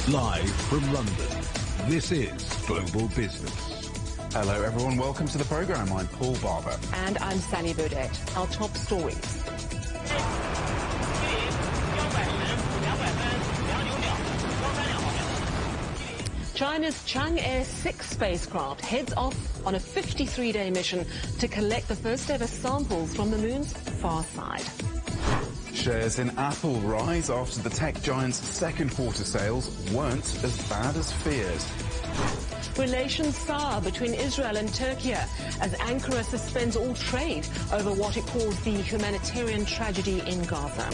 Live from London, this is Global Business. Hello everyone, welcome to the programme. I'm Paul Barber. And I'm Sally Burdett. Our top stories. China's Chang'e 6 spacecraft heads off on a 53-day mission to collect the first ever samples from the moon's far side. Shares in Apple rise after the tech giant's second quarter sales weren't as bad as feared. Relations sour between Israel and Turkey as Ankara suspends all trade over what it calls the humanitarian tragedy in Gaza.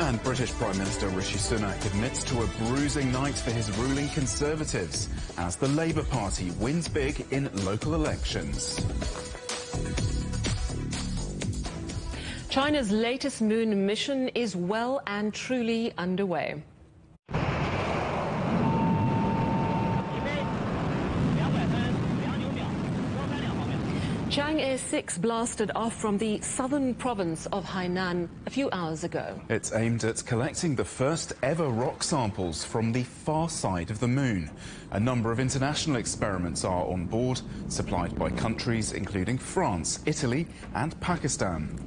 And British Prime Minister Rishi Sunak admits to a bruising night for his ruling Conservatives as the Labour Party wins big in local elections. China's latest moon mission is well and truly underway. Chang'e 6 blasted off from the southern province of Hainan a few hours ago. It's aimed at collecting the first ever rock samples from the far side of the moon. A number of international experiments are on board, supplied by countries including France, Italy and Pakistan.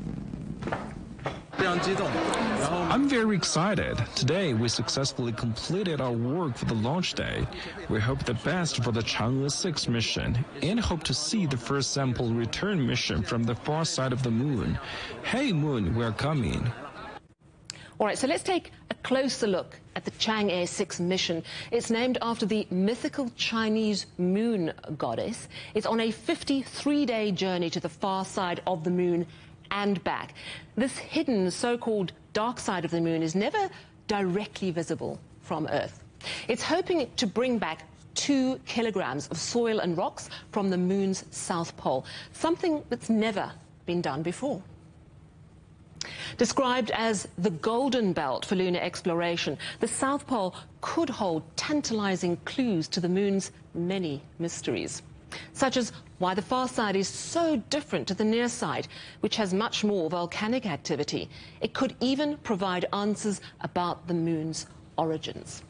I'm very excited. Today, we successfully completed our work for the launch day. We hope the best for the Chang'e 6 mission and hope to see the first sample return mission from the far side of the moon. Hey, moon, we're coming. All right, so let's take a closer look at the Chang'e 6 mission. It's named after the mythical Chinese moon goddess. It's on a 53-day journey to the far side of the moon and back. This hidden so-called dark side of the moon is never directly visible from Earth. It's hoping to bring back 2 kilograms of soil and rocks from the moon's south pole, something that's never been done before. Described as the golden belt for lunar exploration, the South Pole could hold tantalizing clues to the moon's many mysteries, such as why the far side is so different to the near side, which has much more volcanic activity. It could even provide answers about the moon's origins.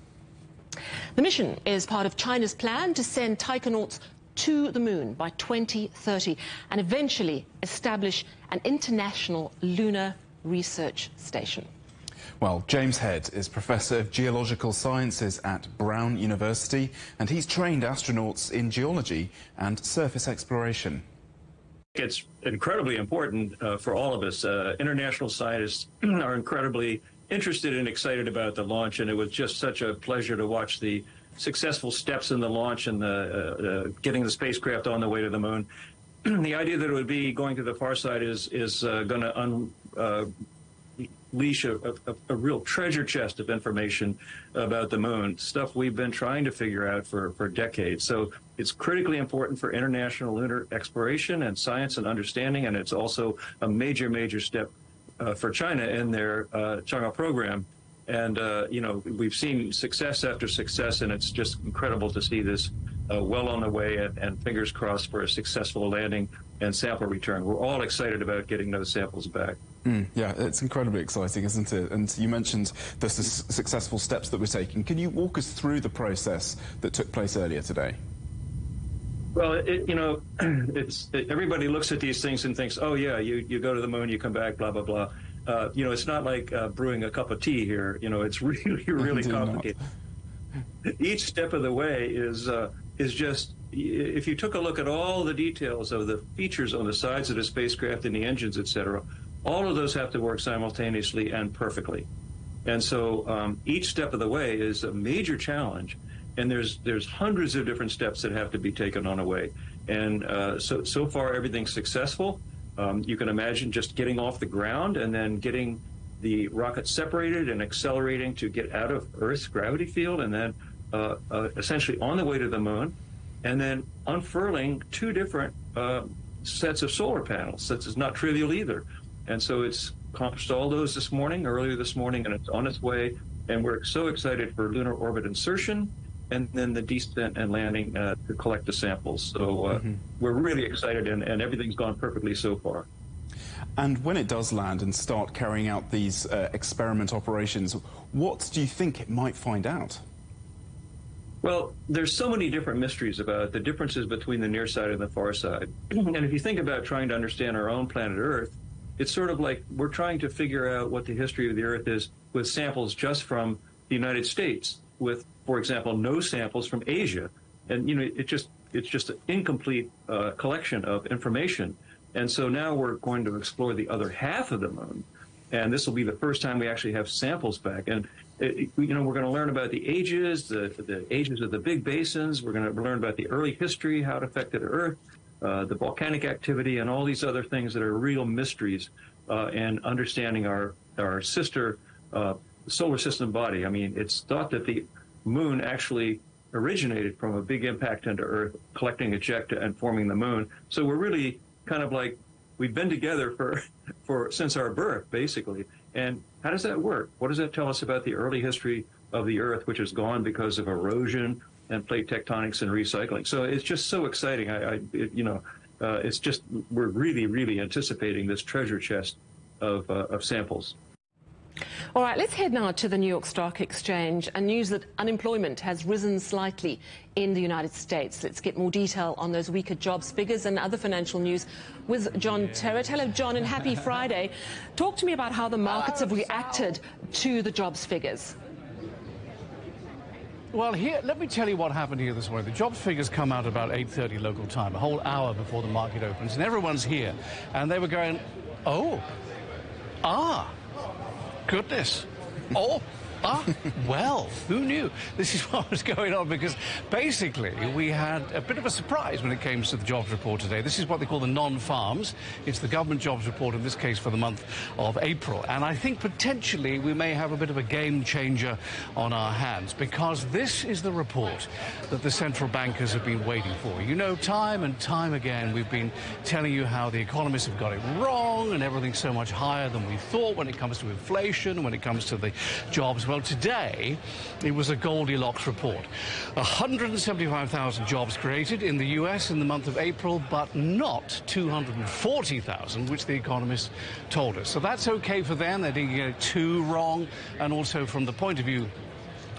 The mission is part of China's plan to send taikonauts to the moon by 2030 and eventually establish an international lunar research station. Well, James Head is Professor of Geological Sciences at Brown University, and he's trained astronauts in geology and surface exploration. It's incredibly important for all of us. International scientists are incredibly interested and excited about the launch, and it was just such a pleasure to watch the successful steps in the launch and the getting the spacecraft on the way to the moon. The idea that it would be going to the far side is going to unleash a real treasure chest of information about the moon, stuff we've been trying to figure out for decades. So it's critically important for international lunar exploration and science and understanding, and it's also a major, major step for China in their Chang'e program. And, you know, we've seen success after success, and it's just incredible to see this well on the way, and fingers crossed for a successful landing and sample return. We're all excited about getting those samples back. Yeah, it's incredibly exciting, isn't it? And you mentioned the successful steps that we're taking. Can you walk us through the process that took place earlier today? Well, you know, everybody looks at these things and thinks, oh, yeah, you go to the moon, you come back, blah, blah, blah. You know, it's not like brewing a cup of tea here. You know, it's really, really complicated. Each step of the way is just, if you took a look at all the details of the features on the sides of the spacecraft and the engines, et cetera, all of those have to work simultaneously and perfectly. And so each step of the way is a major challenge, and there's hundreds of different steps that have to be taken on a way. And so far everything's successful. You can imagine just getting off the ground and then getting the rocket separated and accelerating to get out of Earth's gravity field, and then essentially on the way to the moon, and then unfurling 2 different sets of solar panels. That's not trivial either. And so it's accomplished all those earlier this morning, and it's on its way. And we're so excited for lunar orbit insertion and then the descent and landing to collect the samples. So we're really excited, and everything's gone perfectly so far. And when it does land and start carrying out these experiment operations, what do you think it might find out? Well, there's so many different mysteries about the differences between the near side and the far side. And if you think about trying to understand our own planet Earth, it's sort of like we're trying to figure out what the history of the Earth is with samples just from the United States, with, for example, no samples from Asia. And, you know, it's just an incomplete collection of information. And so now we're going to explore the other half of the moon. And this will be the first time we actually have samples back. And, you know, we're going to learn about the ages, the ages of the big basins. We're going to learn about the early history, how it affected Earth, the volcanic activity, and all these other things that are real mysteries, and understanding our sister solar system body. I mean, it's thought that the moon actually originated from a big impact into Earth, collecting ejecta and forming the moon. So we're really kind of like, we've been together since our birth, basically. And how does that work? What does that tell us about the early history of the Earth, which is gone because of erosion and plate tectonics and recycling? So it's just so exciting. It's just, we're really, really anticipating this treasure chest of samples. All right, let's head now to the New York Stock Exchange and news that unemployment has risen slightly in the United States. Let's get more detail on those weaker jobs figures and other financial news with John Terrett. Hello, John, and happy Friday. Talk to me about how the markets have reacted to the jobs figures. Well, let me tell you what happened here this morning. The jobs figures come out about 8:30 local time, a whole hour before the market opens, and everyone's here. And they were going, goodness. Well, who knew? This is what was going on, because basically we had a bit of a surprise when it came to the jobs report today. This is what they call the non-farms. It's the government jobs report, in this case for the month of April. And I think potentially we may have a bit of a game changer on our hands, because this is the report that the central bankers have been waiting for. You know, time and time again we've been telling you how the economists have got it wrong and everything's so much higher than we thought when it comes to inflation, when it comes to the jobs. Well, today, it was a Goldilocks report. 175,000 jobs created in the US in the month of April, but not 240,000, which the economists told us. So that's okay for them. They didn't get it too wrong. And also from the point of view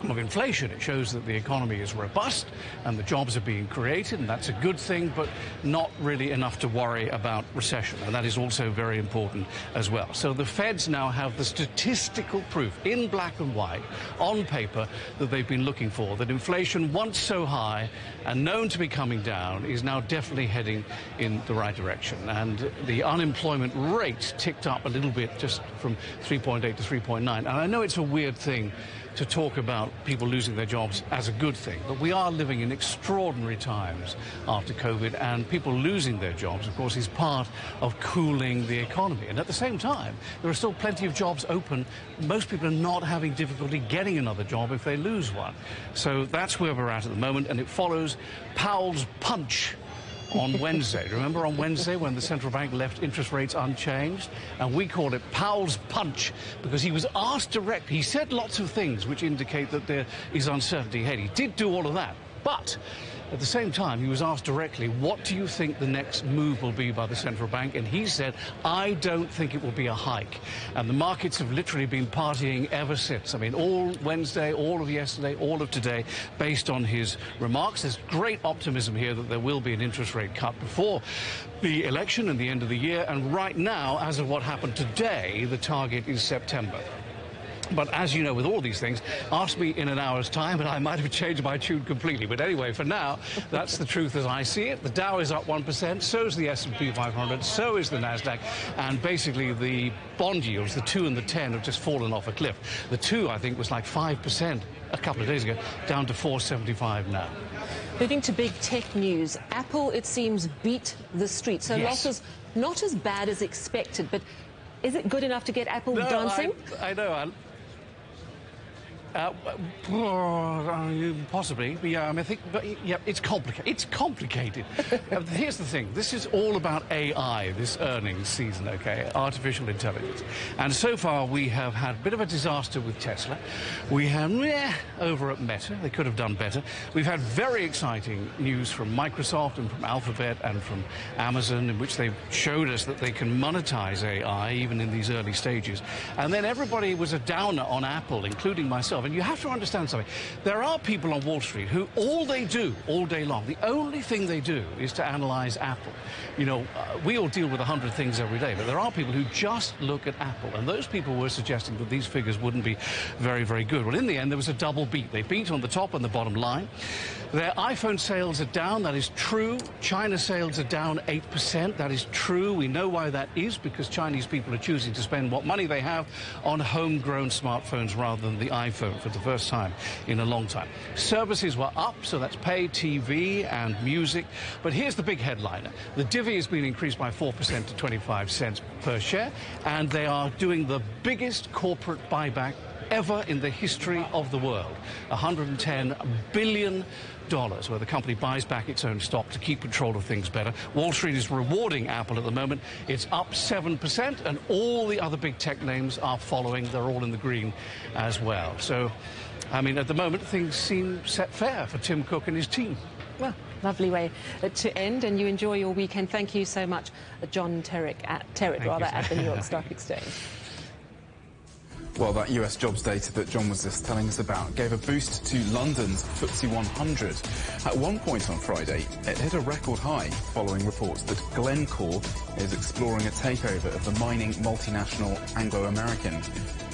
of inflation, it shows that the economy is robust and the jobs are being created, and that's a good thing, but not really enough to worry about recession, and that is also very important as well. So the Feds now have the statistical proof in black and white on paper that they've been looking for, that inflation, once so high and known to be coming down, is now definitely heading in the right direction. And the unemployment rate ticked up a little bit, just from 3.8 to 3.9. And I know it's a weird thing to talk about people losing their jobs as a good thing, but we are living in extraordinary times after COVID, and people losing their jobs, of course, is part of cooling the economy. And at the same time, there are still plenty of jobs open. Most people are not having difficulty getting another job if they lose one. So that's where we're at the moment, and it follows Powell's punch on Wednesday. Remember on Wednesday when the central bank left interest rates unchanged? And we called it Powell's punch because he was asked directly. He said lots of things which indicate that there is uncertainty ahead. He did do all of that. But at the same time, he was asked directly, what do you think the next move will be by the central bank? And he said, I don't think it will be a hike. And the markets have literally been partying ever since. I mean, all Wednesday, all of yesterday, all of today, based on his remarks. There's great optimism here that there will be an interest rate cut before the election and the end of the year. And right now, as of what happened today, the target is September. But as you know, with all these things, ask me in an hour's time and I might have changed my tune completely. But anyway, for now, that's the truth as I see it. The Dow is up 1%, so is the S&P 500, so is the NASDAQ. And basically, the bond yields, the 2 and the 10, have just fallen off a cliff. The 2, I think, was like 5% a couple of days ago, down to 4.75 now. Moving to big tech news, Apple, it seems, beat the street. So Yes. losses not as bad as expected, but is it good enough to get Apple dancing? I know. Possibly, but yeah, I mean, I think, but yeah, it's complicated. It's complicated. Here's the thing: this is all about AI. This earnings season, okay, artificial intelligence, and so far we have had a bit of a disaster with Tesla. We have over at Meta. They could have done better. We've had very exciting news from Microsoft and from Alphabet and from Amazon, in which they've showed us that they can monetize AI even in these early stages. And then everybody was a downer on Apple, including myself. of. And you have to understand something. There are people on Wall Street who all they do all day long, the only thing they do is to analyze Apple. You know, we all deal with 100 things every day, but there are people who just look at Apple. And those people were suggesting that these figures wouldn't be very, very good. Well, in the end, there was a double beat. They beat on the top and the bottom line. Their iPhone sales are down. That is true. China sales are down 8%. That is true. We know why that is, because Chinese people are choosing to spend what money they have on homegrown smartphones rather than the iPhone for the first time in a long time. Services were up, so that's pay TV and music. But here's the big headliner. The divvy has been increased by 4% to 25 cents per share, and they are doing the biggest corporate buyback ever in the history of the world. $110 billion where the company buys back its own stock to keep control of things better. Wall Street is rewarding Apple at the moment. It's up 7%, and all the other big tech names are following. They're all in the green as well. So, I mean, at the moment, things seem set fair for Tim Cook and his team. Well, lovely way to end, and you enjoy your weekend. Thank you so much, John Terek at the New York Stock Exchange. Well, that US jobs data that John was just telling us about gave a boost to London's FTSE 100. At one point on Friday, it hit a record high following reports that Glencore is exploring a takeover of the mining multinational Anglo-American.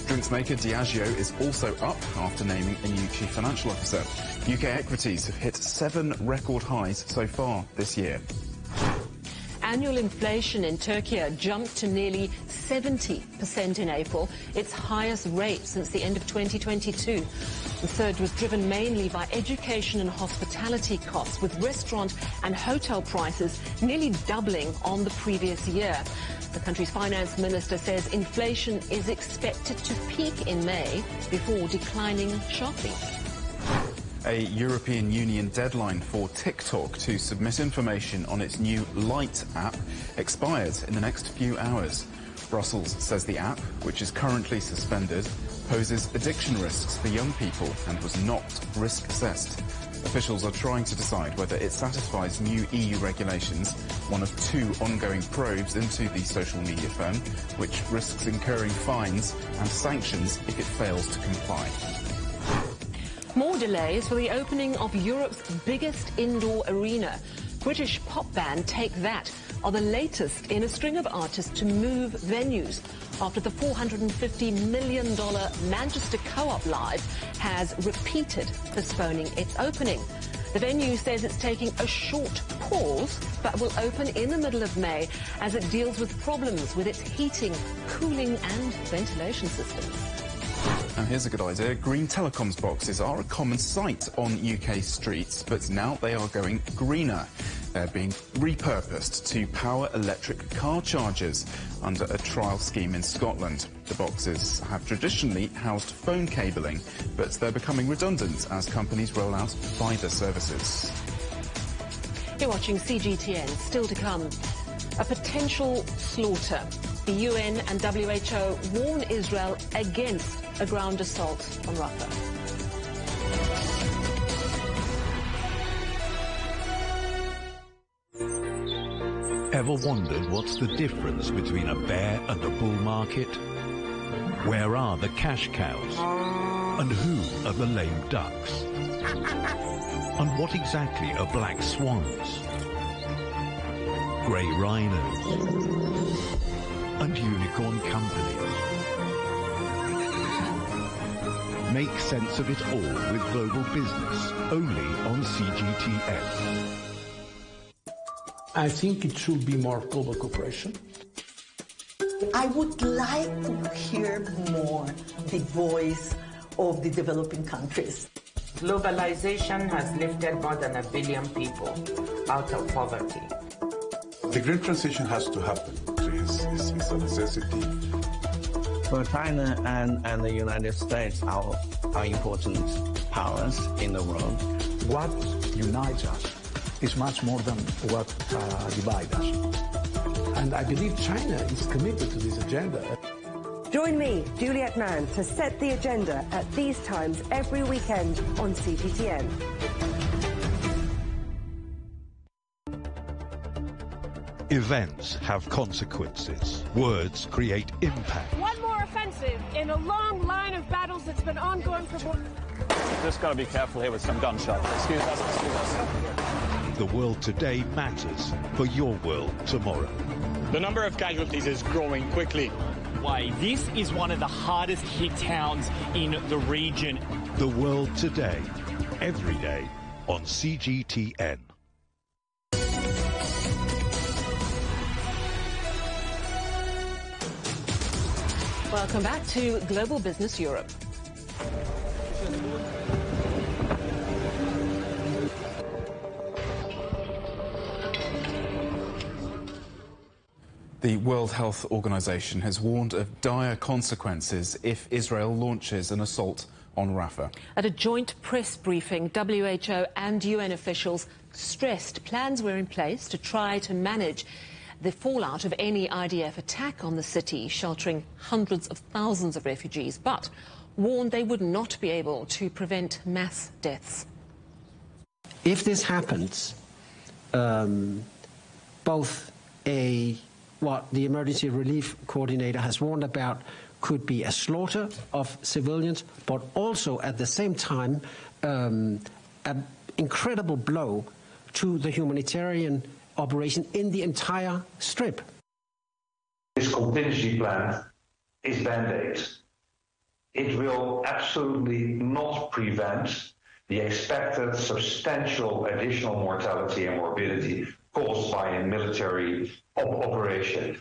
Drinks maker Diageo is also up after naming a new chief financial officer. UK equities have hit 7 record highs so far this year. Annual inflation in Turkey jumped to nearly 70% in April, its highest rate since the end of 2022. The surge was driven mainly by education and hospitality costs, with restaurant and hotel prices nearly doubling on the previous year. The country's finance minister says inflation is expected to peak in May before declining sharply. A European Union deadline for TikTok to submit information on its new Lite app expired in the next few hours. Brussels says the app, which is currently suspended, poses addiction risks for young people and was not risk assessed. Officials are trying to decide whether it satisfies new EU regulations, one of 2 ongoing probes into the social media firm, which risks incurring fines and sanctions if it fails to comply. More delays for the opening of Europe's biggest indoor arena. British pop band Take That are the latest in a string of artists to move venues after the $450 million Manchester Co-op Live has repeated postponing its opening. The venue says it's taking a short pause, but will open in the middle of May as it deals with problems with its heating, cooling and ventilation systems. Now here's a good idea. Green telecoms boxes are a common sight on UK streets, but now they are going greener. They're being repurposed to power electric car chargers under a trial scheme in Scotland. The boxes have traditionally housed phone cabling, but they're becoming redundant as companies roll out fibre services. You're watching CGTN. Still to come, a potential slaughter. The UN and WHO warn Israel against a ground assault on Rafah. Ever wondered what's the difference between a bear and a bull market? Where are the cash cows? And who are the lame ducks? And what exactly are black swans? Grey rhinos? And unicorn companies? Make sense of it all with Global Business, only on CGTN. I think it should be more global cooperation. I would like to hear more the voice of the developing countries. Globalization has lifted more than 1 billion people out of poverty. The green transition has to happen. It's a necessity. Well, China and the United States are important powers in the world. What unites us is much more than what divides us. And I believe China is committed to this agenda. Join me, Juliet Mann, to set the agenda at these times every weekend on CGTN. Events have consequences. Words create impact. One more offensive in a long line of battles that's been ongoing for more... Just got to be careful here with some gunshots. Excuse us. The world today matters for your world tomorrow. The number of casualties is growing quickly. Why, this is one of the hardest hit towns in the region. The world today, every day on CGTN. Welcome back to Global Business Europe. The World Health Organization has warned of dire consequences if Israel launches an assault on Rafah. At a joint press briefing, WHO and UN officials stressed plans were in place to try to manage the fallout of any IDF attack on the city, sheltering hundreds of thousands of refugees, but warned they would not be able to prevent mass deaths. If this happens, both what the Emergency Relief Coordinator has warned about could be a slaughter of civilians, but also at the same time an incredible blow to the humanitarian operation in the entire strip. This contingency plan is Band-Aid. It will absolutely not prevent the expected substantial additional mortality and morbidity caused by a military operation.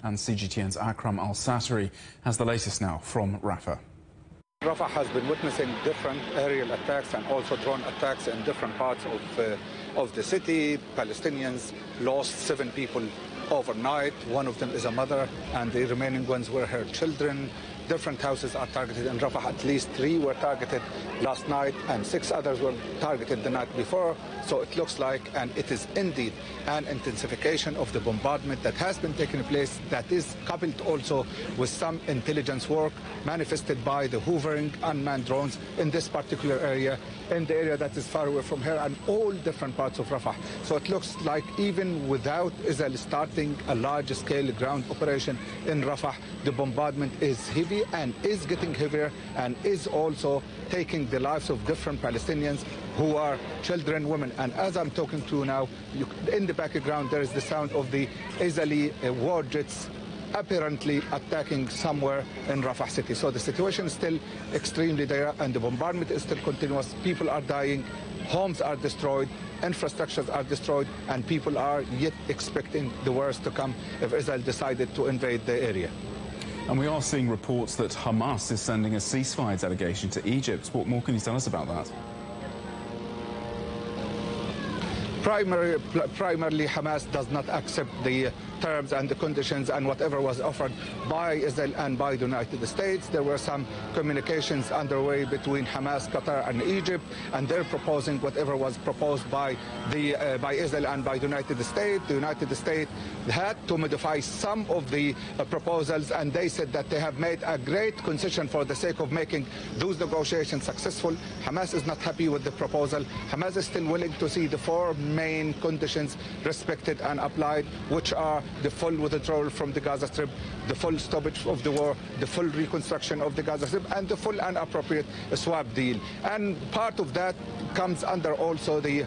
And CGTN's Akram Al-Satari has the latest now from Rafah. Rafah has been witnessing different aerial attacks and also drone attacks in different parts of the city. Palestinians lost 7 people overnight. One of them is a mother, and the remaining ones were her children. Different houses are targeted in Rafah. At least 3 were targeted last night, and 6 others were targeted the night before. So it looks like, and it is indeed, an intensification of the bombardment that has been taking place, that is coupled also with some intelligence work manifested by the hovering unmanned drones in this particular area, in the area that is far away from here, and all different parts of Rafah. So it looks like even without Israel starting a large-scale ground operation in Rafah, the bombardment is heavy and is getting heavier and is also taking the lives of different Palestinians who are children, women. And as I'm talking to you now, in the background there is the sound of the Israeli war jets apparently attacking somewhere in Rafah city. So the situation is still extremely dire and the bombardment is still continuous. People are dying, homes are destroyed, infrastructures are destroyed, and people are yet expecting the worst to come if Israel decided to invade the area. And we are seeing reports that Hamas is sending a ceasefire delegation to Egypt. What more can you tell us about that? Primarily, Hamas does not accept the terms and the conditions and whatever was offered by Israel and by the United States. There were some communications underway between Hamas, Qatar and Egypt, and they're proposing whatever was proposed by Israel and by the United States. The United States had to modify some of the proposals, and they said that they have made a great concession for the sake of making those negotiations successful. Hamas is not happy with the proposal. Hamas is still willing to see the 4 main conditions respected and applied, which are the full withdrawal from the Gaza Strip, the full stoppage of the war, the full reconstruction of the Gaza Strip, and the full and appropriate swap deal. And part of that comes under also the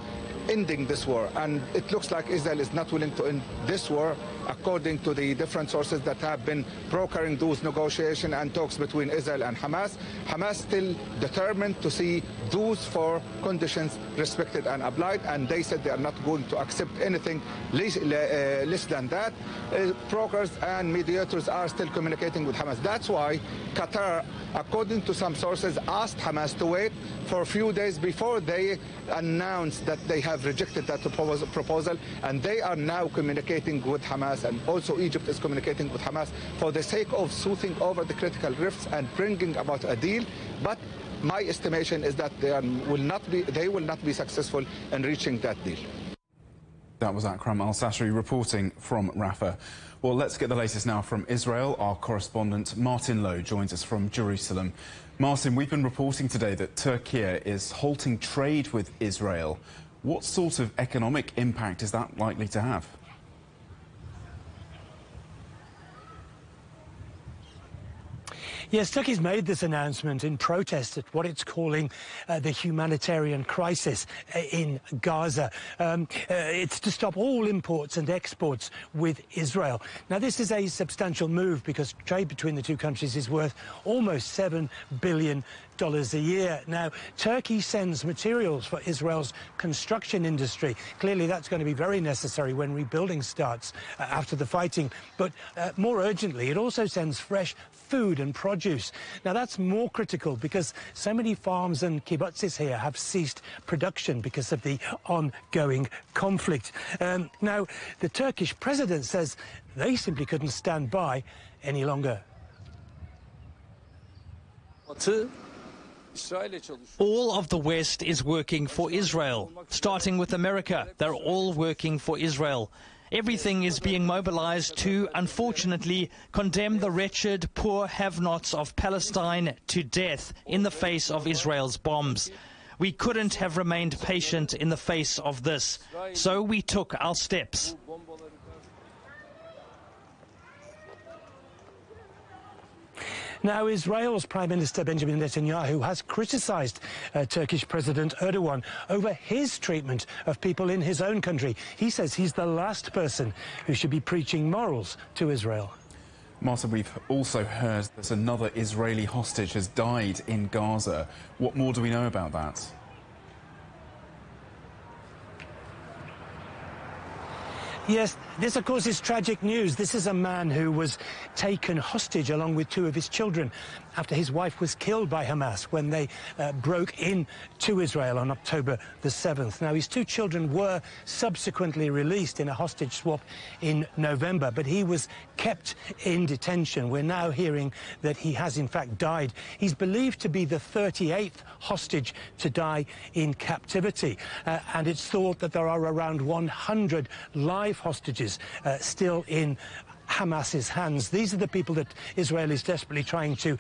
ending this war. And it looks like Israel is not willing to end this war, according to the different sources that have been brokering those negotiations and talks between Israel and Hamas. Hamas still determined to see those 4 conditions respected and applied, and they said they are not going to accept anything less than that. Brokers and mediators are still communicating with Hamas. That's why Qatar, according to some sources, asked Hamas to wait for a few days before they announced that they have rejected that proposal, and they are now communicating with Hamas, and also Egypt is communicating with Hamas for the sake of smoothing over the critical rifts and bringing about a deal. But my estimation is that they will not be successful in reaching that deal. That was Akram Al-Satari reporting from Rafah. Well, let's get the latest now from Israel. Our correspondent Martin Lowe joins us from Jerusalem. Martin, we've been reporting today that Turkey is halting trade with Israel. What sort of economic impact is that likely to have? Yes, Turkey's made this announcement in protest at what it's calling the humanitarian crisis in Gaza. It's to stop all imports and exports with Israel. Now, this is a substantial move because trade between the two countries is worth almost $7 billion a year. Now, Turkey sends materials for Israel's construction industry. Clearly, that's going to be very necessary when rebuilding starts after the fighting. But more urgently, it also sends fresh food and produce. Now, that's more critical because so many farms and kibbutzes here have ceased production because of the ongoing conflict. Now, the Turkish president says they simply couldn't stand by any longer. All of the West is working for Israel, starting with America. They're all working for Israel. Everything is being mobilized to, unfortunately, condemn the wretched, poor have-nots of Palestine to death in the face of Israel's bombs. We couldn't have remained patient in the face of this, so we took our steps. Now, Israel's Prime Minister Benjamin Netanyahu has criticized Turkish President Erdogan over his treatment of people in his own country. He says he's the last person who should be preaching morals to Israel. Marta, we've also heard that another Israeli hostage has died in Gaza. What more do we know about that? Yes, this, of course, is tragic news. This is a man who was taken hostage along with two of his children after his wife was killed by Hamas when they broke into Israel on October the 7th. Now, his two children were subsequently released in a hostage swap in November, but he was kept in detention. We're now hearing that he has, in fact, died. He's believed to be the 38th hostage to die in captivity, and it's thought that there are around 100 live hostages still in Hamas's hands. These are the people that Israel is desperately trying to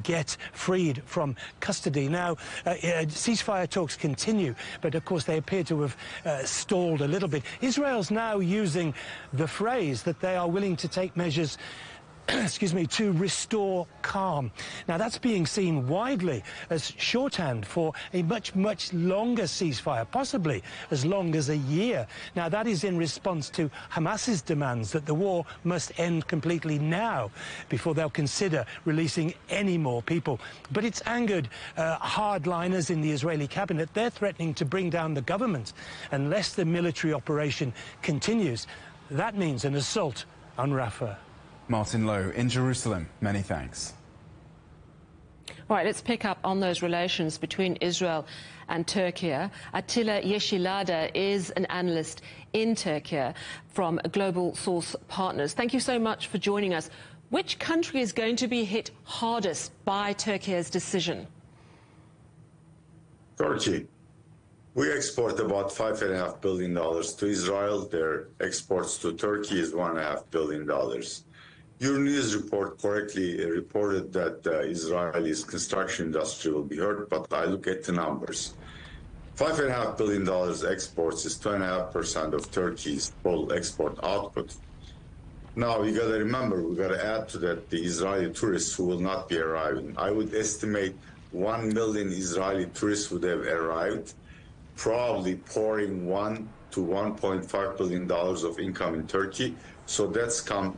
get freed from custody. Now, ceasefire talks continue, but of course they appear to have stalled a little bit. Israel's now using the phrase that they are willing to take measures excuse me, to restore calm. Now, that's being seen widely as shorthand for a much, much longer ceasefire, possibly as long as a year. Now, that is in response to Hamas's demands that the war must end completely now before they'll consider releasing any more people. But it's angered hardliners in the Israeli cabinet. They're threatening to bring down the government unless the military operation continues. That means an assault on Rafah. Martin Lowe in Jerusalem, many thanks. All right, let's pick up on those relations between Israel and Turkey. Attila Yeşilada is an analyst in Turkey from Global Source Partners. Thank you so much for joining us. Which country is going to be hit hardest by Turkey's decision? Turkey. We export about $5.5 billion to Israel. Their exports to Turkey is $1.5 billion. Your news report correctly reported that Israel's construction industry will be hurt, but I look at the numbers. $5.5 billion exports is 2.5% of Turkey's total export output. Now, you got to remember, we got to add to that the Israeli tourists who will not be arriving. I would estimate 1 million Israeli tourists would have arrived, probably pouring $1 to $1.5 billion of income in Turkey. So that's gone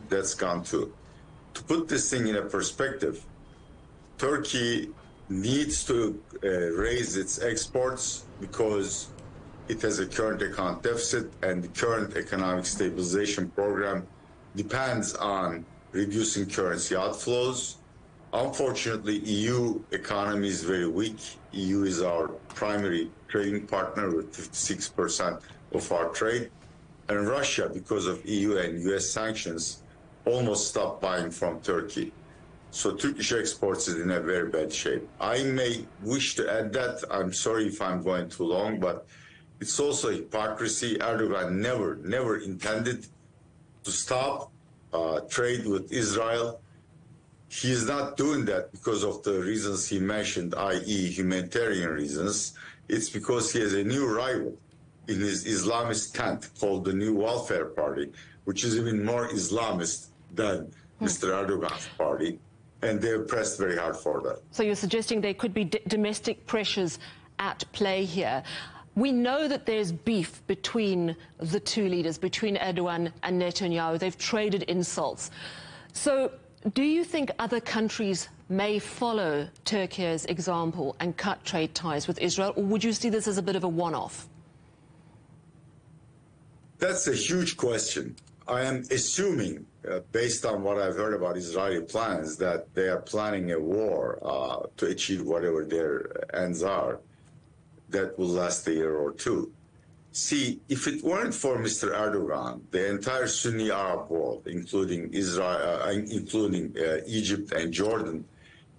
too. To put this thing in a perspective, Turkey needs to raise its exports because it has a current account deficit, and the current economic stabilization program depends on reducing currency outflows. Unfortunately, EU economy is very weak. EU is our primary trading partner with 56% of our trade. And Russia, because of EU and US sanctions, almost stopped buying from Turkey. So Turkish exports is in a very bad shape. I may wish to add that, I'm sorry if I'm going too long, but it's also hypocrisy. Erdogan never intended to stop trade with Israel. He's not doing that because of the reasons he mentioned, i.e. humanitarian reasons. It's because he has a new rival in his Islamist tent called the New Welfare Party, which is even more Islamist than Mr. Erdogan's party. and they've pressed very hard for that. So you're suggesting there could be domestic pressures at play here. We know that there's beef between the two leaders, between Erdogan and Netanyahu. They've traded insults. So do you think other countries may follow Turkey's example and cut trade ties with Israel, or would you see this as a bit of a one-off? That's a huge question. I am assuming, based on what I've heard about Israeli plans, that they are planning a war to achieve whatever their ends are that will last a year or two. See, if it weren't for Mr. Erdogan, the entire Sunni Arab world, including Israel, Egypt and Jordan,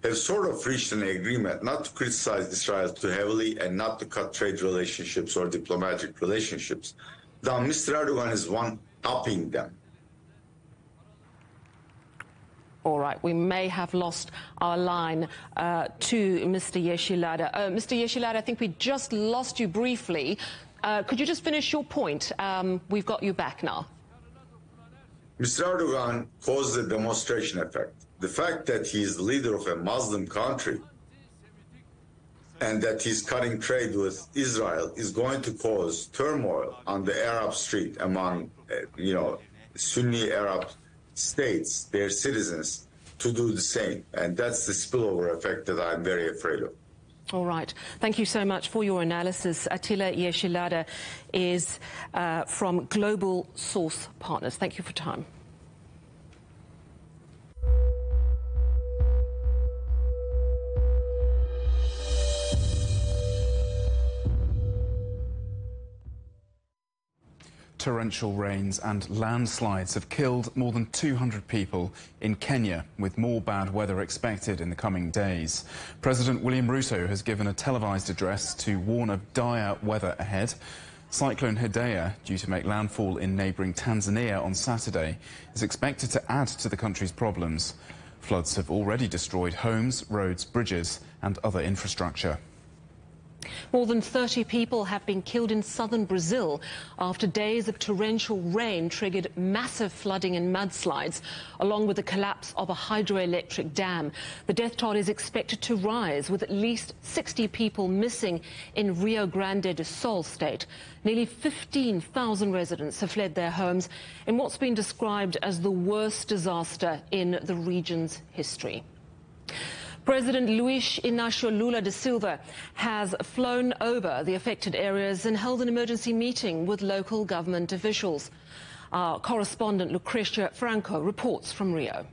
have sort of reached an agreement not to criticize Israel too heavily and not to cut trade relationships or diplomatic relationships. Now, Mr. Erdogan is one-upping them. All right, we may have lost our line to Mr. Yeşilada. Mr. Yeşilada, I think we just lost you briefly. Could you just finish your point? We've got you back now. Mr. Erdogan caused a demonstration effect. The fact that he's the leader of a Muslim country and that he's cutting trade with Israel is going to cause turmoil on the Arab street among, Sunni Arab states, their citizens, to do the same. And that's the spillover effect that I'm very afraid of. All right. Thank you so much for your analysis. Attila Yeşilada is from Global Source Partners. Thank you for time. Torrential rains and landslides have killed more than 200 people in Kenya, with more bad weather expected in the coming days. President William Ruto has given a televised address to warn of dire weather ahead. Cyclone Hidaya, due to make landfall in neighbouring Tanzania on Saturday, is expected to add to the country's problems. Floods have already destroyed homes, roads, bridges and other infrastructure. More than 30 people have been killed in southern Brazil after days of torrential rain triggered massive flooding and mudslides, along with the collapse of a hydroelectric dam. The death toll is expected to rise, with at least 60 people missing in Rio Grande do Sul state. Nearly 15,000 residents have fled their homes in what's been described as the worst disaster in the region's history. President Luiz Inácio Lula da Silva has flown over the affected areas and held an emergency meeting with local government officials. Our correspondent Lucrecia Franco reports from Rio.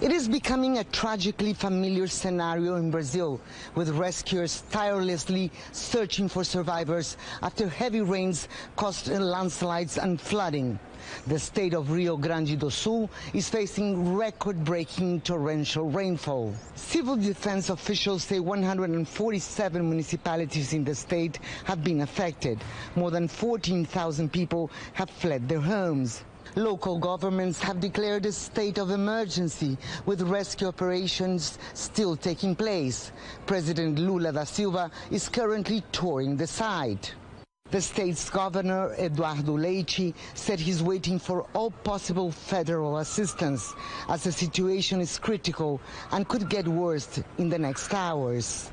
It is becoming a tragically familiar scenario in Brazil, with rescuers tirelessly searching for survivors after heavy rains caused landslides and flooding. The state of Rio Grande do Sul is facing record-breaking torrential rainfall. Civil defense officials say 147 municipalities in the state have been affected. More than 14,000 people have fled their homes. Local governments have declared a state of emergency, with rescue operations still taking place. President Lula da Silva is currently touring the site. The state's governor, Eduardo Leite, said he's waiting for all possible federal assistance, as the situation is critical and could get worse in the next hours.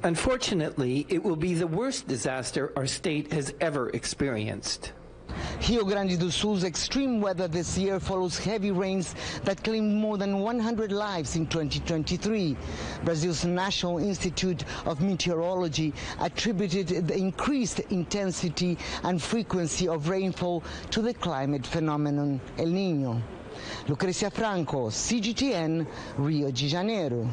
Unfortunately, it will be the worst disaster our state has ever experienced. Rio Grande do Sul's extreme weather this year follows heavy rains that claimed more than 100 lives in 2023. Brazil's National Institute of Meteorology attributed the increased intensity and frequency of rainfall to the climate phenomenon El Niño. Lucrecia Franco, CGTN, Rio de Janeiro.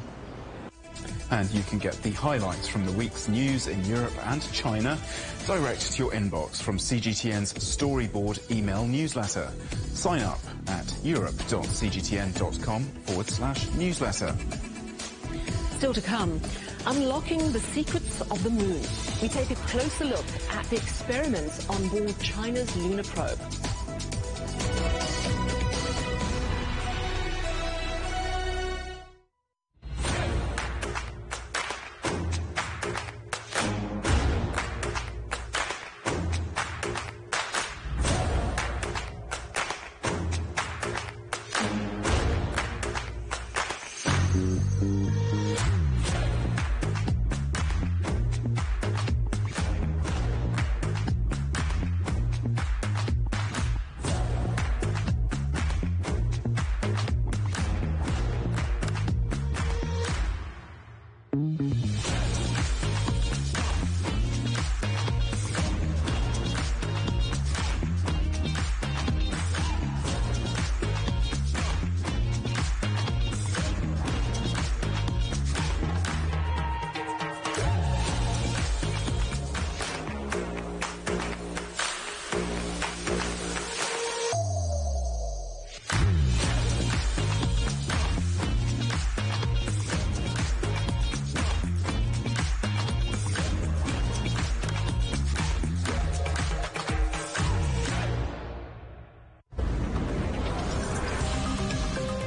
And you can get the highlights from the week's news in Europe and China direct to your inbox from CGTN's Storyboard email newsletter. Sign up at europe.cgtn.com/newsletter. Still to come, unlocking the secrets of the moon. We take a closer look at the experiments on board China's lunar probe.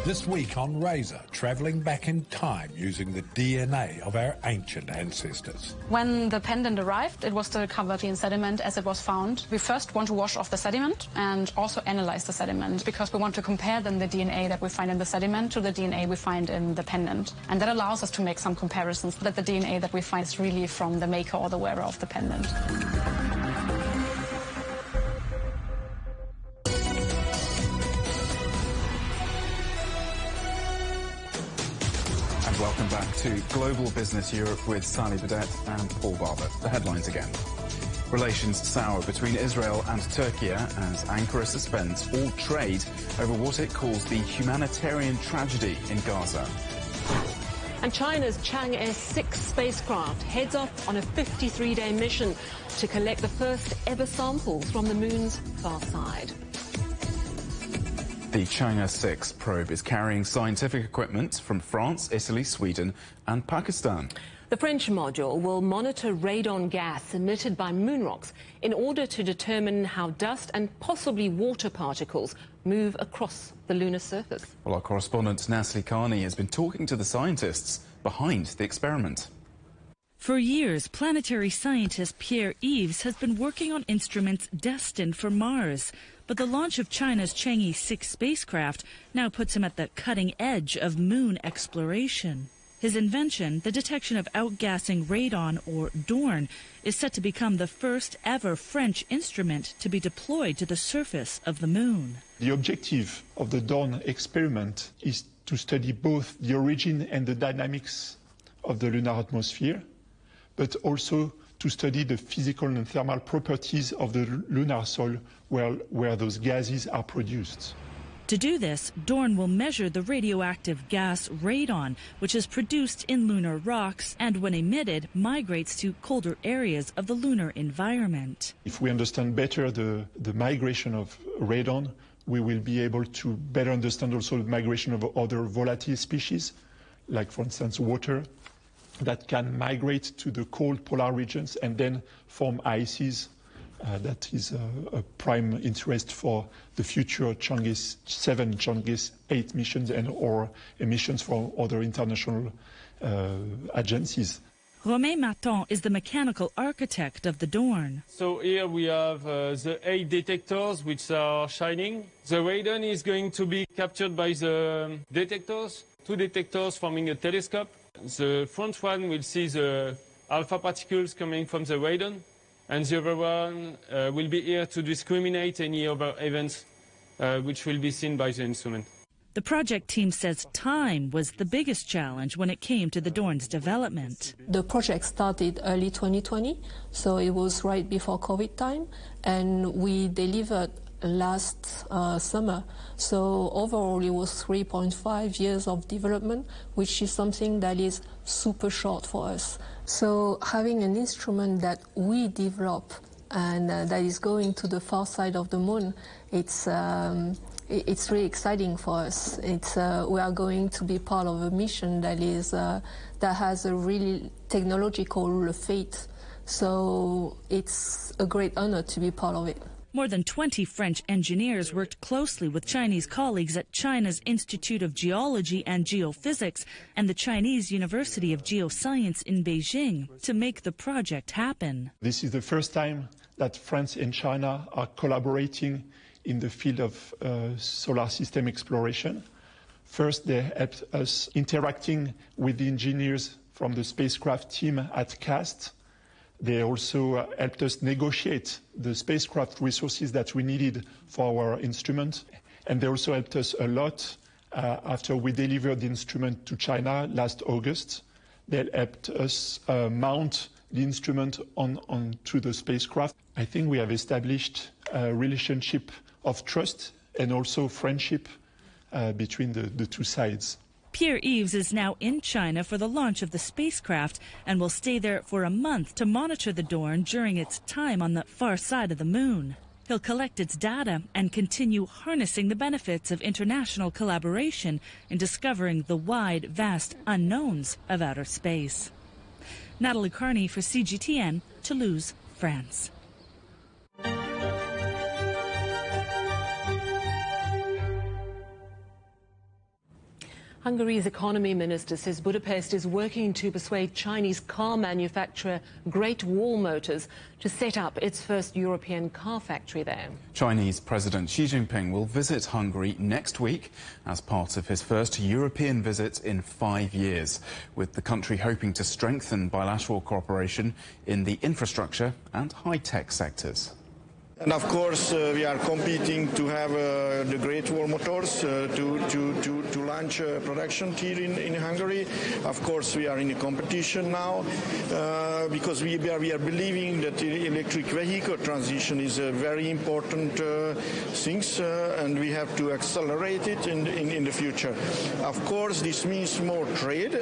This week on Razor, travelling back in time using the DNA of our ancient ancestors. When the pendant arrived, it was still covered in sediment as it was found. We first want to wash off the sediment and also analyze the sediment because we want to compare then the DNA that we find in the sediment to the DNA we find in the pendant. And that allows us to make some comparisons that the DNA that we find is really from the maker or the wearer of the pendant. Welcome back to Global Business Europe with Sally Burdett and Paul Barber. The headlines again. Relations sour between Israel and Turkey as Ankara suspends all trade over what it calls the humanitarian tragedy in Gaza. And China's Chang'e 6 spacecraft heads off on a 53-day mission to collect the first ever samples from the moon's far side. The Chang'e 6 probe is carrying scientific equipment from France, Italy, Sweden and Pakistan. The French module will monitor radon gas emitted by moon rocks in order to determine how dust and possibly water particles move across the lunar surface. Well, our correspondent Natalie Carney has been talking to the scientists behind the experiment. For years, planetary scientist Pierre-Yves has been working on instruments destined for Mars. But the launch of China's Chang'e 6 spacecraft now puts him at the cutting edge of moon exploration. His invention, the detection of outgassing radon, or DORN, is set to become the first ever French instrument to be deployed to the surface of the moon. The objective of the DORN experiment is to study both the origin and the dynamics of the lunar atmosphere, but also to study the physical and thermal properties of the lunar soil where those gases are produced. To do this, DORN will measure the radioactive gas radon, which is produced in lunar rocks and when emitted migrates to colder areas of the lunar environment. If we understand better the migration of radon, we will be able to better understand also the migration of other volatile species, like for instance water, that can migrate to the cold polar regions and then form ices. That is a prime interest for the future Chang'e 7, Chang'e 8 missions and or emissions from other international agencies. Romain Maton is the mechanical architect of the DORN. So here we have the 8 detectors which are shining. The radon is going to be captured by the detectors, 2 detectors forming a telescope. The front one will see the alpha particles coming from the radon, and the other one will be here to discriminate any other events which will be seen by the instrument. The project team says time was the biggest challenge when it came to the DORN's development. The project started early 2020, so it was right before COVID time, and we delivered last summer. So overall it was 3.5 years of development, which is something that is super short for us. So having an instrument that we develop and that is going to the far side of the moon, it's really exciting for us. We are going to be part of a mission that has a really technological fate. So it's a great honor to be part of it. More than 20 French engineers worked closely with Chinese colleagues at China's Institute of Geology and Geophysics and the Chinese University of Geoscience in Beijing to make the project happen. This is the first time that France and China are collaborating in the field of solar system exploration. First, they helped us interacting with the engineers from the spacecraft team at CAST. They also helped us negotiate the spacecraft resources that we needed for our instrument. And they also helped us a lot after we delivered the instrument to China last August. They helped us mount the instrument onto the spacecraft. I think we have established a relationship of trust and also friendship between the two sides. Pierre-Yves is now in China for the launch of the spacecraft and will stay there for a month to monitor the DORN during its time on the far side of the moon. He'll collect its data and continue harnessing the benefits of international collaboration in discovering the wide, vast unknowns of outer space. Natalie Carney for CGTN, Toulouse, France. Hungary's economy minister says Budapest is working to persuade Chinese car manufacturer Great Wall Motors to set up its first European car factory there. Chinese President Xi Jinping will visit Hungary next week as part of his first European visit in 5 years, with the country hoping to strengthen bilateral cooperation in the infrastructure and high-tech sectors. And of course, we are competing to have the Great Wall Motors to launch production here in Hungary. Of course, we are in a competition now because we are believing that the electric vehicle transition is a very important thing, and we have to accelerate it in the future. Of course, this means more trade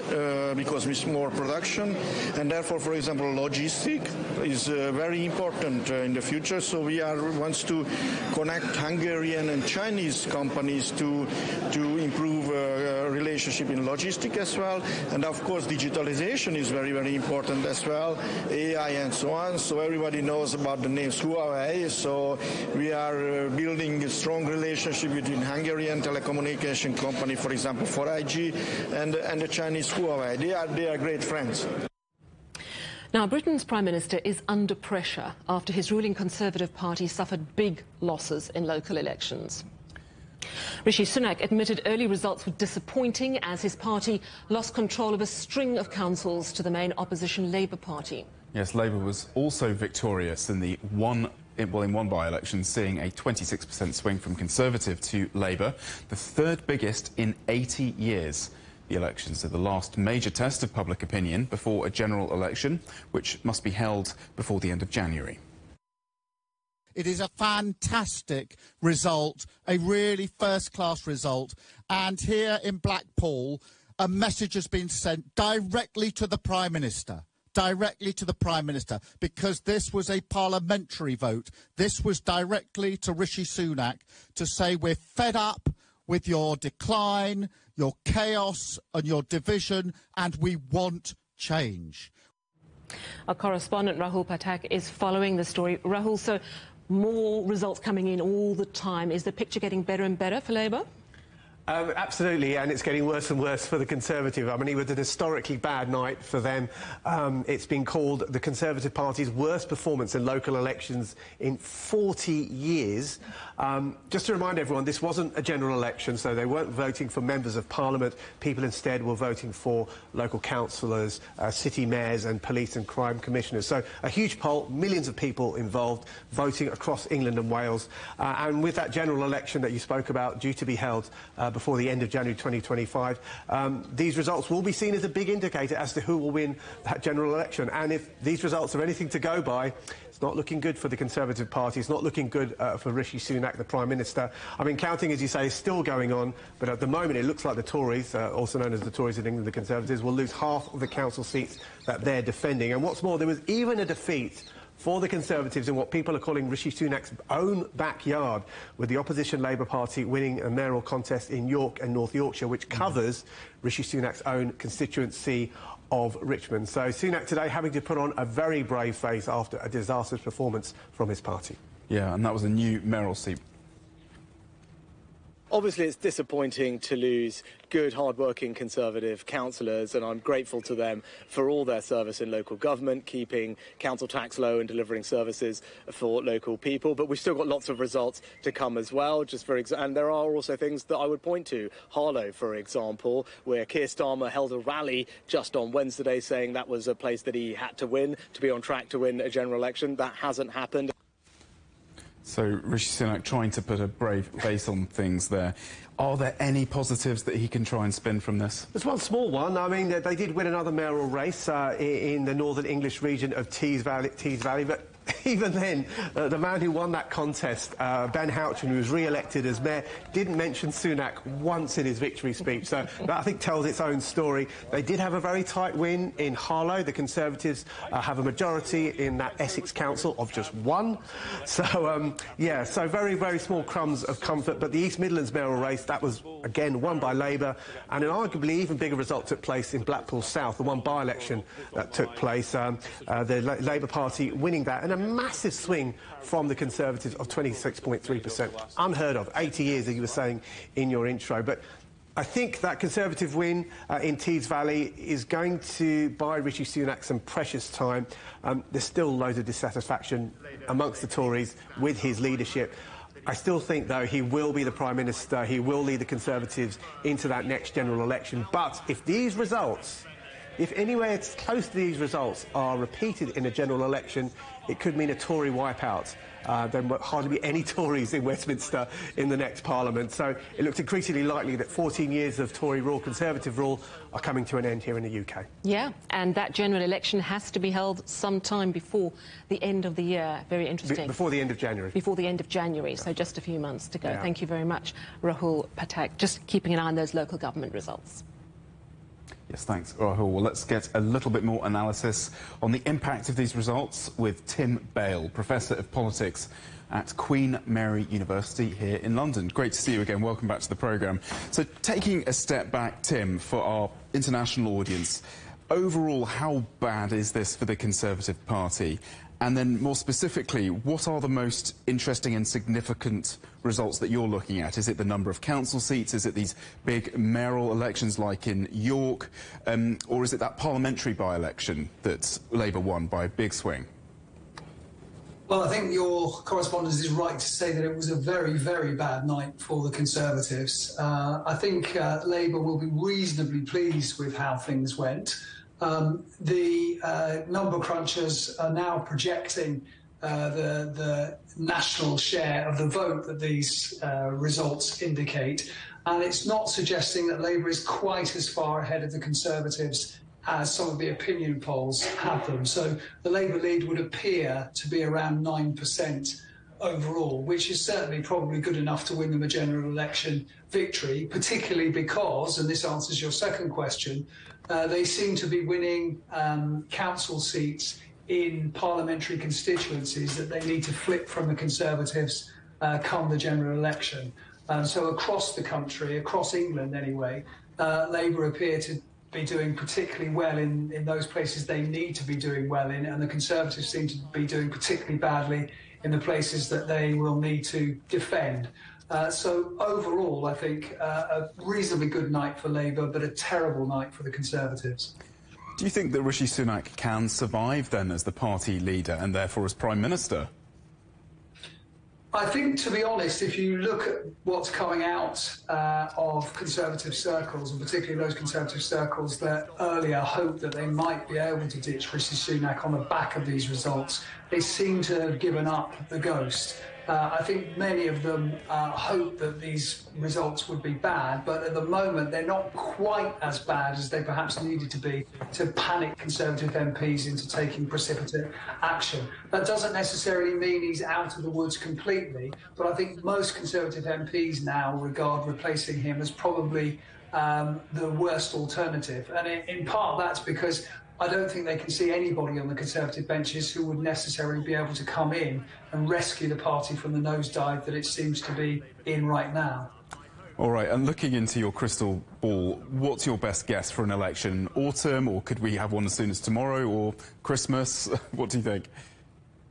because with more production, and therefore, for example, logistics is very important in the future. So we wants to connect Hungarian and Chinese companies to improve relationship in logistics as well. And of course, digitalization is very, very important as well, AI and so on. So everybody knows about the names Huawei. So we are building a strong relationship between Hungarian telecommunication company, for example, 4G, and the Chinese Huawei. They are great friends. Now, Britain's Prime Minister is under pressure after his ruling Conservative Party suffered big losses in local elections. Rishi Sunak admitted early results were disappointing as his party lost control of a string of councils to the main opposition Labour Party. Yes, Labour was also victorious in one by-election, seeing a 26% swing from Conservative to Labour, the third biggest in 80 years. The elections are the last major test of public opinion before a general election, which must be held before the end of January. It is a fantastic result, a really first-class result. And here in Blackpool, a message has been sent directly to the Prime Minister. Directly to the Prime Minister, because this was a parliamentary vote. This was directly to Rishi Sunak to say we're fed up with your decline, your chaos and your division, and we want change. Our correspondent Rahul Pathak is following the story. Rahul, so more results coming in all the time. Is the picture getting better and better for Labour? Absolutely, and it's getting worse and worse for the Conservative. I mean, it was an historically bad night for them. It's been called the Conservative Party's worst performance in local elections in 40 years. Just to remind everyone, this wasn't a general election, so they weren't voting for members of Parliament. People instead were voting for local councillors, city mayors and police and crime commissioners. So a huge poll, millions of people involved, voting across England and Wales. And with that general election that you spoke about due to be held before the end of January 2025, these results will be seen as a big indicator as to who will win that general election. And if these results are anything to go by, it's not looking good for the Conservative Party. It's not looking good for Rishi Sunak, the Prime Minister. I mean, counting, as you say, is still going on, but at the moment it looks like the Tories, also known as the Tories in England, the Conservatives, will lose half of the council seats that they're defending. And what's more, there was even a defeat for the Conservatives in what people are calling Rishi Sunak's own backyard, with the opposition Labour Party winning a mayoral contest in York and North Yorkshire, which covers Rishi Sunak's own constituency of Richmond. So Sunak today having to put on a very brave face after a disastrous performance from his party. Yeah, and that was a new mayoral seat. Obviously, it's disappointing to lose good, hard-working Conservative councillors, and I'm grateful to them for all their service in local government, keeping council tax low and delivering services for local people. But we've still got lots of results to come as well. And there are also things that I would point to. Harlow, for example, where Keir Starmer held a rally just on Wednesday saying that was a place that he had to win, to be on track to win a general election. That hasn't happened. So Rishi Sunak trying to put a brave face on things there. Are there any positives that he can try and spin from this? There's one small one. I mean, they did win another mayoral race in the northern English region of Tees Valley, but even then, the man who won that contest, Ben Houchen, who was re-elected as mayor, didn't mention Sunak once in his victory speech. So that, I think, tells its own story. They did have a very tight win in Harlow. The Conservatives have a majority in that Essex council of just one. So, yeah, so very, very small crumbs of comfort. But the East Midlands mayoral race, that was, again, won by Labour. And an arguably even bigger result took place in Blackpool South, the one by-election that took place. The Labour Party winning that. And a massive swing from the Conservatives of 26.3%. Unheard of. 80 years, as you were saying in your intro. But I think that Conservative win in Tees Valley is going to buy Rishi Sunak some precious time. There's still loads of dissatisfaction amongst the Tories with his leadership. I still think, though, he will be the Prime Minister. He will lead the Conservatives into that next general election. But if these results, if anywhere close to these results are repeated in a general election, it could mean a Tory wipeout. There will hardly be any Tories in Westminster in the next Parliament. So it looks increasingly likely that 14 years of Tory rule, Conservative rule, are coming to an end here in the UK. Yeah, and that general election has to be held sometime before the end of the year. Very interesting. Before the end of January. Before the end of January, so just a few months to go. Yeah. Thank you very much, Rahul Patak. Just keeping an eye on those local government results. Yes, thanks, Rahul. Well, let's get a little bit more analysis on the impact of these results with Tim Bale, Professor of Politics at Queen Mary University here in London. Great to see you again. Welcome back to the programme. So, taking a step back, Tim, for our international audience, overall, how bad is this for the Conservative Party? And then, more specifically, what are the most interesting and significant results that you're looking at? Is it the number of council seats? Is it these big mayoral elections like in York? Or is it that parliamentary by-election that Labour won by a big swing? Well, I think your correspondent is right to say that it was a very, very bad night for the Conservatives. I think Labour will be reasonably pleased with how things went. The number crunchers are now projecting the national share of the vote that these results indicate, and it's not suggesting that Labour is quite as far ahead of the Conservatives as some of the opinion polls have them. So the Labour lead would appear to be around 9% overall, which is certainly probably good enough to win them a general election victory, particularly because, and this answers your second question, they seem to be winning council seats in parliamentary constituencies that they need to flip from the Conservatives come the general election. So across the country, across England anyway, Labour appear to be doing particularly well in those places they need to be doing well in, and the Conservatives seem to be doing particularly badly in the places that they will need to defend. So overall, I think a reasonably good night for Labour, but a terrible night for the Conservatives. Do you think that Rishi Sunak can survive then as the party leader and therefore as Prime Minister? I think, to be honest, if you look at what's coming out of Conservative circles, and particularly those Conservative circles that earlier hoped that they might be able to ditch Rishi Sunak on the back of these results, they seem to have given up the ghost. I think many of them hope that these results would be bad, but at the moment they're not quite as bad as they perhaps needed to be to panic Conservative MPs into taking precipitate action. That doesn't necessarily mean he's out of the woods completely, but I think most Conservative MPs now regard replacing him as probably the worst alternative. And in part that's because I don't think they can see anybody on the Conservative benches who would necessarily be able to come in and rescue the party from the nosedive that it seems to be in right now. All right, and looking into your crystal ball, what's your best guess for an election? Autumn, or could we have one as soon as tomorrow, or Christmas? What do you think?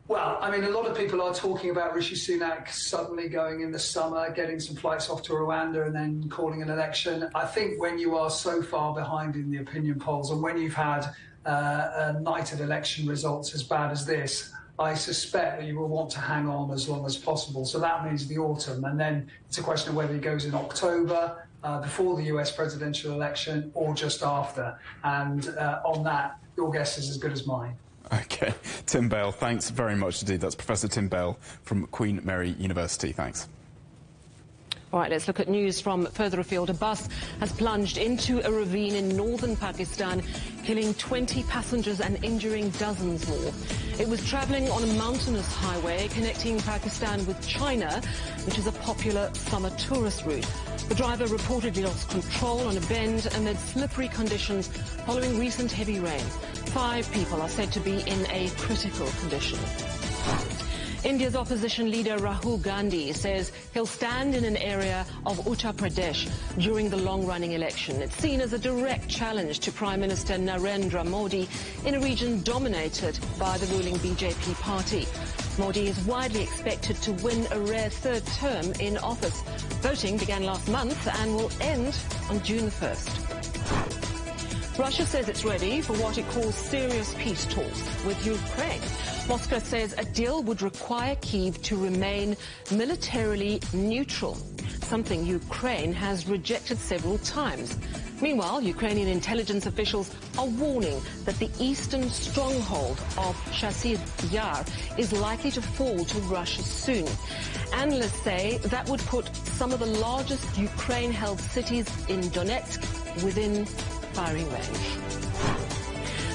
Well, I mean, a lot of people are talking about Rishi Sunak suddenly going in the summer, getting some flights off to Rwanda and then calling an election. I think when you are so far behind in the opinion polls and when you've had a night of election results as bad as this, I suspect that you will want to hang on as long as possible. So that means the autumn. And then it's a question of whether he goes in October, before the US presidential election, or just after. And on that, your guess is as good as mine. OK. Tim Bale, thanks very much indeed. That's Professor Tim Bale from Queen Mary University. Thanks. All right, let's look at news from further afield. A bus has plunged into a ravine in northern Pakistan, killing 20 passengers and injuring dozens more. It was travelling on a mountainous highway connecting Pakistan with China, which is a popular summer tourist route. The driver reportedly lost control on a bend amid slippery conditions following recent heavy rain. 5 people are said to be in a critical condition. India's opposition leader Rahul Gandhi says he'll stand in an area of Uttar Pradesh during the long-running election. It's seen as a direct challenge to Prime Minister Narendra Modi in a region dominated by the ruling BJP party. Modi is widely expected to win a rare third term in office. Voting began last month and will end on June 1st. Russia says it's ready for what it calls serious peace talks with Ukraine. Moscow says a deal would require Kyiv to remain militarily neutral, something Ukraine has rejected several times. Meanwhile, Ukrainian intelligence officials are warning that the eastern stronghold of Chasiv Yar is likely to fall to Russia soon. Analysts say that would put some of the largest Ukraine-held cities in Donetsk within firing range.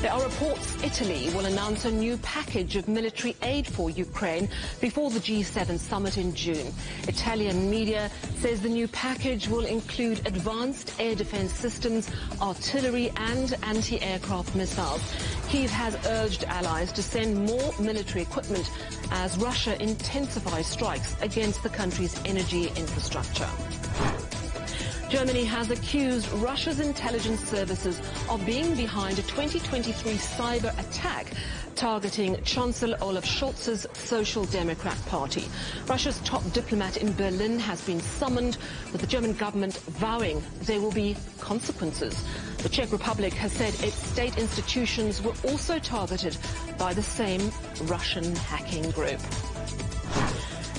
There are reports Italy will announce a new package of military aid for Ukraine before the G7 summit in June. Italian media says the new package will include advanced air defense systems, artillery and anti-aircraft missiles. Kyiv has urged allies to send more military equipment as Russia intensifies strikes against the country's energy infrastructure. Germany has accused Russia's intelligence services of being behind a 2023 cyber attack targeting Chancellor Olaf Scholz's Social Democrat Party. Russia's top diplomat in Berlin has been summoned, with the German government vowing there will be consequences. The Czech Republic has said its state institutions were also targeted by the same Russian hacking group.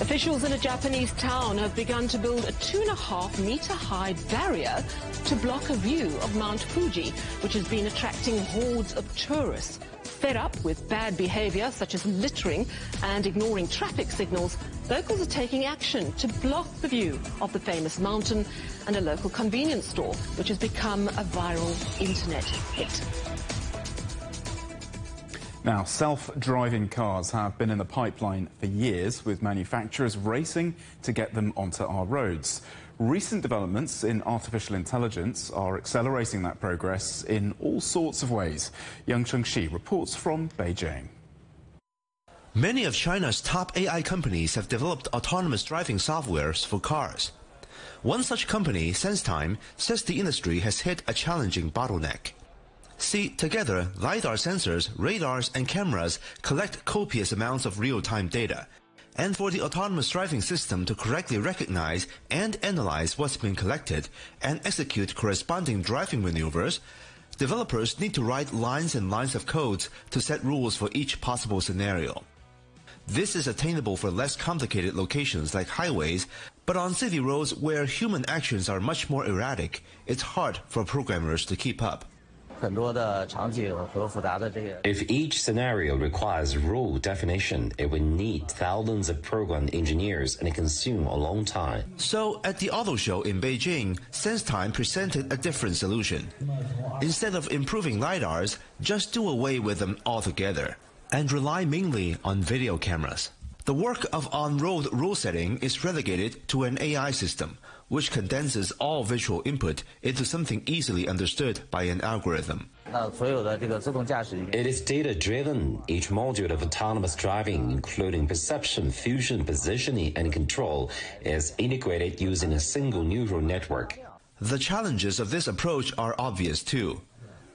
Officials in a Japanese town have begun to build a 2.5-meter-high barrier to block a view of Mount Fuji, which has been attracting hordes of tourists. Fed up with bad behavior such as littering and ignoring traffic signals, locals are taking action to block the view of the famous mountain and a local convenience store, which has become a viral internet hit. Now, self-driving cars have been in the pipeline for years, with manufacturers racing to get them onto our roads. Recent developments in artificial intelligence are accelerating that progress in all sorts of ways. Yang Chengxi reports from Beijing. Many of China's top AI companies have developed autonomous driving softwares for cars. One such company, SenseTime, says the industry has hit a challenging bottleneck. See, together, LiDAR sensors, radars, and cameras collect copious amounts of real-time data. And for the autonomous driving system to correctly recognize and analyze what's been collected and execute corresponding driving maneuvers, developers need to write lines and lines of codes to set rules for each possible scenario. This is attainable for less complicated locations like highways, but on city roads where human actions are much more erratic, it's hard for programmers to keep up. If each scenario requires rule definition, it would need thousands of program engineers and consume a long time. So, at the auto show in Beijing, SenseTime presented a different solution. Instead of improving LiDARs, just do away with them altogether and rely mainly on video cameras. The work of on-road rule setting is relegated to an AI system, which condenses all visual input into something easily understood by an algorithm. It is data-driven. Each module of autonomous driving, including perception, fusion, positioning, and control, is integrated using a single neural network. The challenges of this approach are obvious too.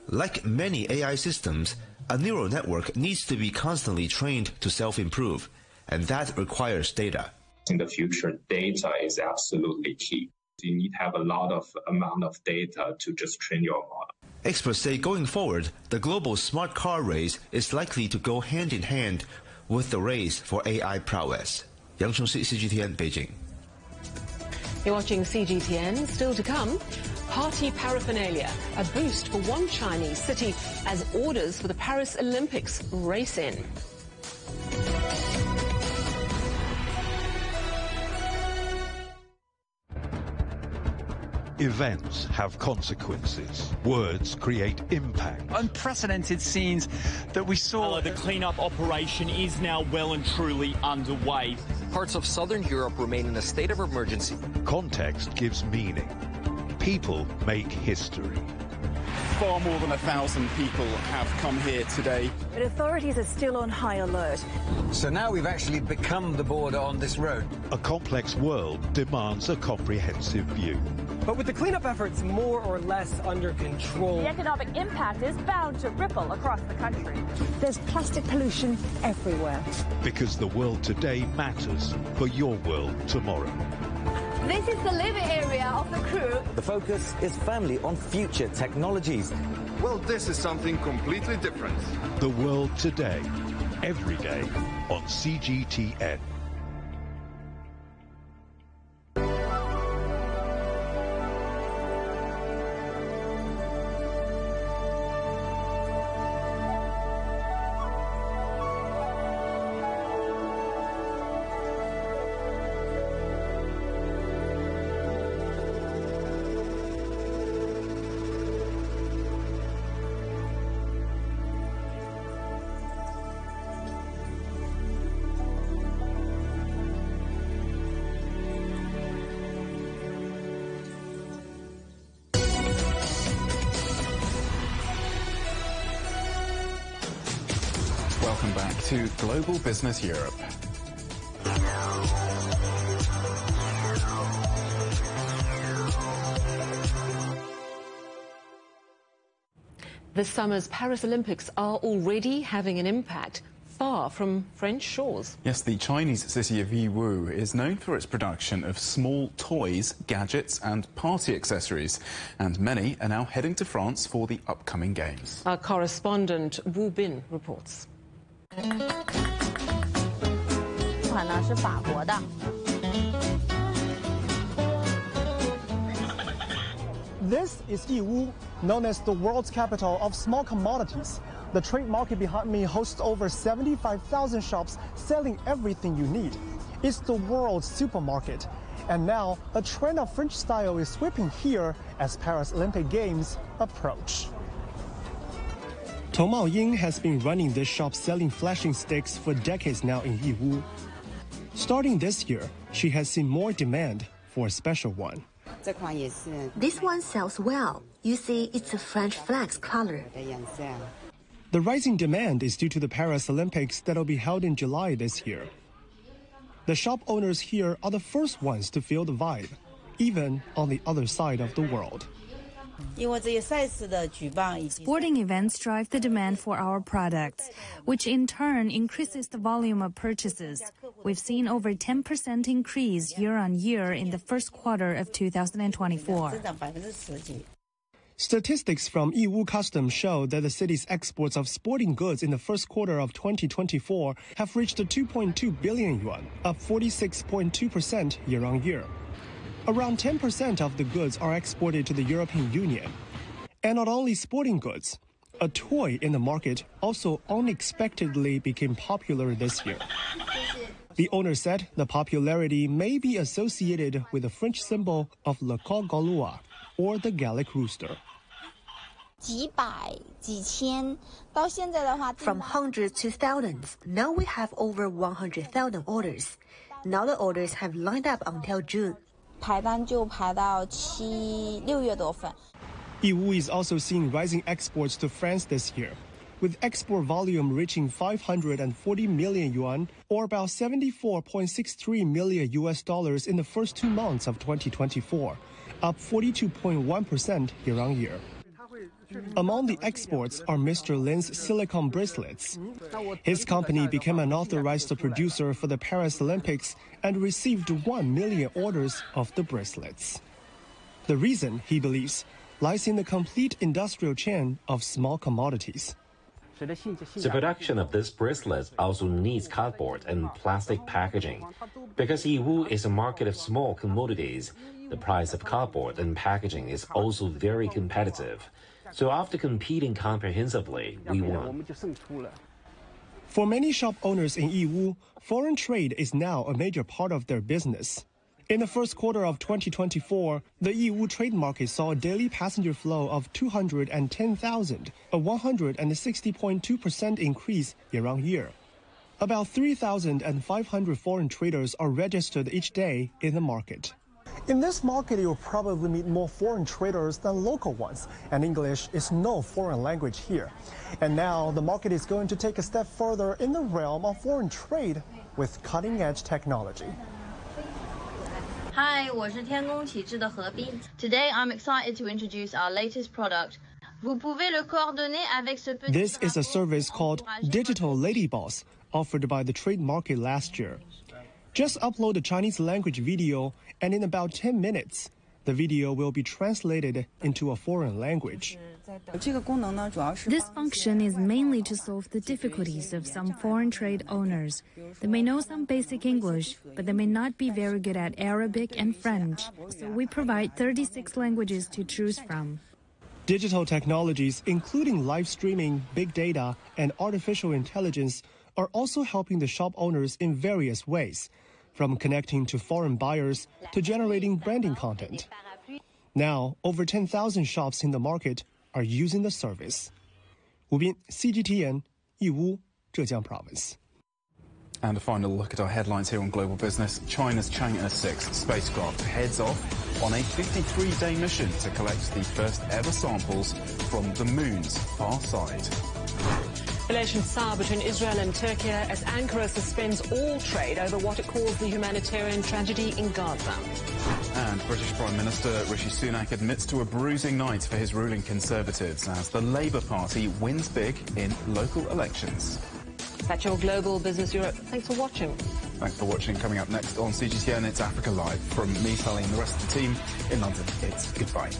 Like many AI systems, a neural network needs to be constantly trained to self-improve, and that requires data. In the future, data is absolutely key. You need to have a lot of amount of data to just train your model. Experts say going forward, the global smart car race is likely to go hand in hand with the race for AI prowess. Yang Chengxi, CGTN, Beijing. You're watching CGTN. Still to come, party paraphernalia, a boost for one Chinese city as orders for the Paris Olympics race in. Events have consequences. Words create impact. Unprecedented scenes that we saw. The cleanup operation is now well and truly underway. Parts of southern Europe remain in a state of emergency. Context gives meaning. People make history. Far more than 1,000 people have come here today. But authorities are still on high alert. So now we've actually become the border on this road. A complex world demands a comprehensive view. But with the cleanup efforts more or less under control, the economic impact is bound to ripple across the country. There's plastic pollution everywhere. Because the world today matters for your world tomorrow. This is the living area of the crew. The focus is firmly on future technologies. Well, this is something completely different. The world today, every day on CGTN. Welcome back to Global Business Europe. This summer's Paris Olympics are already having an impact far from French shores. Yes, the Chinese city of Yiwu is known for its production of small toys, gadgets and party accessories. And many are now heading to France for the upcoming games. Our correspondent Wu Bin reports. This is Yiwu, known as the world's capital of small commodities. The trade market behind me hosts over 75,000 shops selling everything you need. It's the world's supermarket. And now, a trend of French style is sweeping here as Paris Olympic Games approach. Tong Maoying has been running this shop selling flashing sticks for decades now in Yiwu. Starting this year, she has seen more demand for a special one. This one sells well. You see, it's a French flag's color. The rising demand is due to the Paris Olympics that'll be held in July this year. The shop owners here are the first ones to feel the vibe, even on the other side of the world. Sporting events drive the demand for our products, which in turn increases the volume of purchases. We've seen over 10% increase year-on-year in the first quarter of 2024. Statistics from Yiwu Customs show that the city's exports of sporting goods in the first quarter of 2024 have reached 2.2 billion yuan, up 46.2% year-on-year. Around 10% of the goods are exported to the European Union. And not only sporting goods, a toy in the market also unexpectedly became popular this year. The owner said the popularity may be associated with the French symbol of Le Coq Gaulois, or the Gallic rooster. From hundreds to thousands, now we have over 100,000 orders. Now the orders have lined up until June. Yiwu is also seeing rising exports to France this year, with export volume reaching 540 million yuan, or about $74.63 million in the first 2 months of 2024, up 42.1% year-on-year. Among the exports are Mr. Lin's silicone bracelets. His company became an authorized producer for the Paris Olympics and received 1 million orders of the bracelets. The reason, he believes, lies in the complete industrial chain of small commodities. The production of this bracelet also needs cardboard and plastic packaging. Because Yiwu is a market of small commodities, the price of cardboard and packaging is also very competitive. So after competing comprehensively, we won. For many shop owners in Yiwu, foreign trade is now a major part of their business. In the first quarter of 2024, the Yiwu trade market saw a daily passenger flow of 210,000, a 160.2% increase year-on-year. About 3,500 foreign traders are registered each day in the market. In this market, you'll probably meet more foreign traders than local ones, and English is no foreign language here. And now, the market is going to take a step further in the realm of foreign trade with cutting-edge technology. Hi, 我是天宫启智的何冰. Today I'm excited to introduce our latest product. Vous pouvez le coordonner avec ce petit This is a service called Digital Lady Boss, offered by the trade market last year. Just upload a Chinese language video, and in about 10 minutes, the video will be translated into a foreign language. This function is mainly to solve the difficulties of some foreign trade owners. They may know some basic English, but they may not be very good at Arabic and French. So we provide 36 languages to choose from. Digital technologies, including live streaming, big data, and artificial intelligence, are also helping the shop owners in various ways, from connecting to foreign buyers to generating branding content. Now, over 10,000 shops in the market are using the service. 吴斌 CGTN 义乌 Zhejiang Province. And a final look at our headlines here on Global Business. China's Chang'e 6 spacecraft heads off on a 53-day mission to collect the first ever samples from the moon's far side. Relations sour between Israel and Turkey as Ankara suspends all trade over what it calls the humanitarian tragedy in Gaza. And British Prime Minister Rishi Sunak admits to a bruising night for his ruling Conservatives as the Labour Party wins big in local elections. That's your Global Business Europe. Thanks for watching. Thanks for watching. Coming up next on CGTN, it's Africa Live. From me, Sally, and the rest of the team in London, it's goodbye.